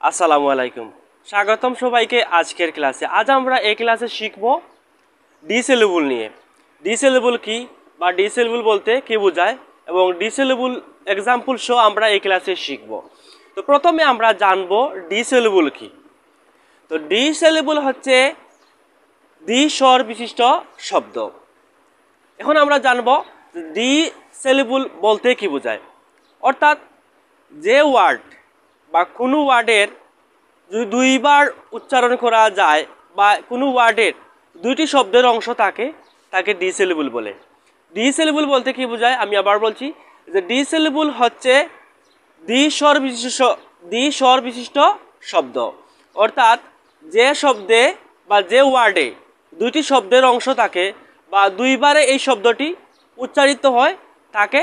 আসসালামু আলাইকুম। স্বাগতম সবাইকে আজকের ক্লাসে। আজ আমরা এই ক্লাসে শিখব ডিসেলেবল নিয়ে। ডিসেলেবল কি বা ডিসেলেবল বলতে কি বোঝায় এবং ডিসেলেবল এক্সাম্পল সহ আমরা এই ক্লাসে শিখব। তো প্রথমে আমরা জানব ডিসেলেবল কি। তো ডিসেলেবল হচ্ছে দ্বি-স্বর বিশিষ্ট শব্দ। এখন আমরা জানব ডিসেলেবল বলতে কি বোঝায়, অর্থাৎ যে ওয়ার্ড বা কোনো ওয়ার্ডের যদি দুইবার উচ্চারণ করা যায় বা কোনো ওয়ার্ডের দুইটি শব্দের অংশ থাকে তাকে ডিসেলেবল বলে। ডিসেলেবল বলতে কি বোঝায় আমি আবার বলছি যে ডিসেলেবল হচ্ছে দ্বি-স্বর বিশিষ্ট শব্দ, অর্থাৎ যে শব্দে বা যে ওয়ার্ডে দুইটি শব্দের অংশ থাকে বা দুইবারে এই শব্দটি উচ্চারিত হয় তাকে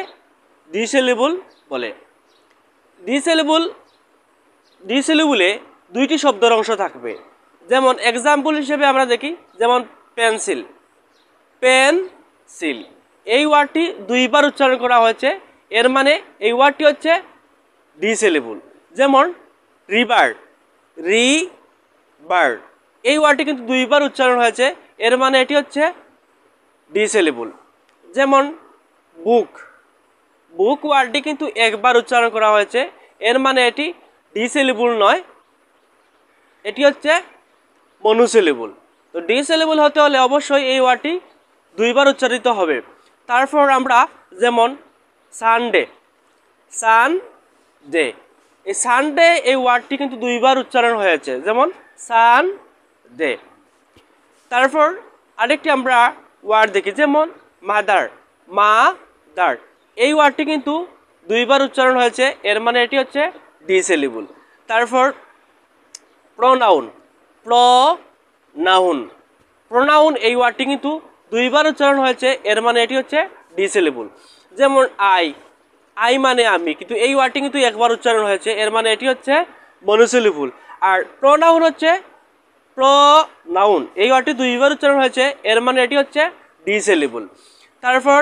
ডিসেলেবল বলে। ডিসেলেবলে দুইটি শব্দের অংশ থাকবে। যেমন এক্সাম্পল হিসেবে আমরা দেখি, যেমন পেন্সিল। পেনসিল এই ওয়ার্ডটি দুইবার উচ্চারণ করা হয়েছে, এর মানে এই ওয়ার্ডটি হচ্ছে ডিসেলেবল। যেমন রিভার, রিভার এই ওয়ার্ডটি কিন্তু দুইবার উচ্চারণ হয়েছে, এর মানে এটি হচ্ছে ডিসেলেবল। যেমন বুক, বুক ওয়ার্ডটি কিন্তু একবার উচ্চারণ করা হয়েছে, এর মানে এটি ডিসেলেবল নয়, এটি হচ্ছে মনোসিলেবল। তো ডিসেলেবল হতে হলে অবশ্যই এই ওয়ার্ডটি দুইবার উচ্চারিত হবে। তারপর আমরা যেমন সানডে, সানডে এই সানডে এই ওয়ার্ডটি কিন্তু দুইবার উচ্চারণ হয়েছে, যেমন সানডে। তারপর আরেকটি আমরা ওয়ার্ড দেখি, যেমন মাদার, মাদার এই ওয়ার্ডটি কিন্তু দুইবার উচ্চারণ হয়েছে, এর মানে এটি হচ্ছে ডিসেলেবল। তারপর প্রোনাউন, প্রোনাউন এই ওয়ার্ডটি কিন্তু দুইবার উচ্চারণ হয়েছে, এর মানে এটি হচ্ছে ডিসেলেবল। যেমন আই মানে আমি, কিন্তু এই ওয়ার্ডটি কিন্তু একবার উচ্চারণ হয়েছে, এর মানে এটি হচ্ছে মনোসিলেবল। আর প্রোনাউন হচ্ছে প্রোনাউন এই ওয়ার্ডটি দুইবার উচ্চারণ হয়েছে, এর মানে এটি হচ্ছে ডিসেলেবল। তারপর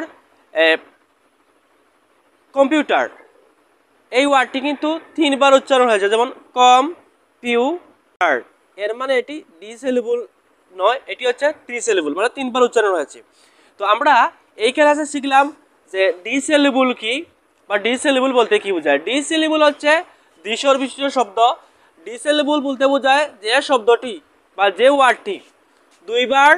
কম্পিউটার এই ওয়ার্ডটি কিন্তু তিনবার উচ্চারণ হয়েছে, যেমন কম্পিউটার এর মানে এটি ডিসেলেবল নয়, এটি হচ্ছে ট্রিসেলেবল, মানে তিনবার উচ্চারণ হয়েছে। তো আমরা এই ক্লাসে শিখলাম যে ডিসেলেবল কি বা ডিসেলেবল বলতে কি বোঝায়। ডিসেলেবল হচ্ছে দ্বি-স্বর বিশিষ্ট শব্দ। ডিসেলেবল বলতে বোঝায় যে শব্দটি বা যে ওয়ার্ডটি দুইবার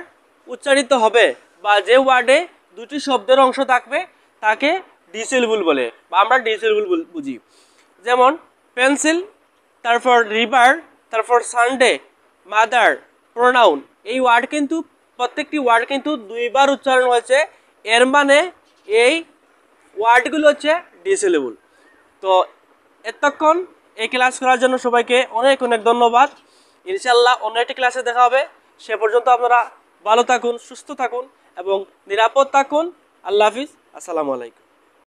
উচ্চারিত হবে বা যে ওয়ার্ডে দুটি শব্দের অংশ থাকবে তাকে ডিসেলেবল বলে বা আমরা ডিসেলেবল বুঝি। যেমন পেন্সিল, তারপর রিভার, তারপর সানডে, মাদার, প্রোনাউন এই ওয়ার্ড কিন্তু প্রত্যেকটি ওয়ার্ড কিন্তু দুইবার উচ্চারণ হয়েছে, এর মানে এই ওয়ার্ডগুলো হচ্ছে ডিসেলেবল। তো এতক্ষণ এই ক্লাস করার জন্য সবাইকে অনেক অনেক ধন্যবাদ। ইনশাআল্লাহ অন্য একটি ক্লাসে দেখা হবে। সে পর্যন্ত আপনারা ভালো থাকুন, সুস্থ থাকুন এবং নিরাপদ থাকুন। আল্লাহ হাফিজ। আসসালামু আলাইকুম।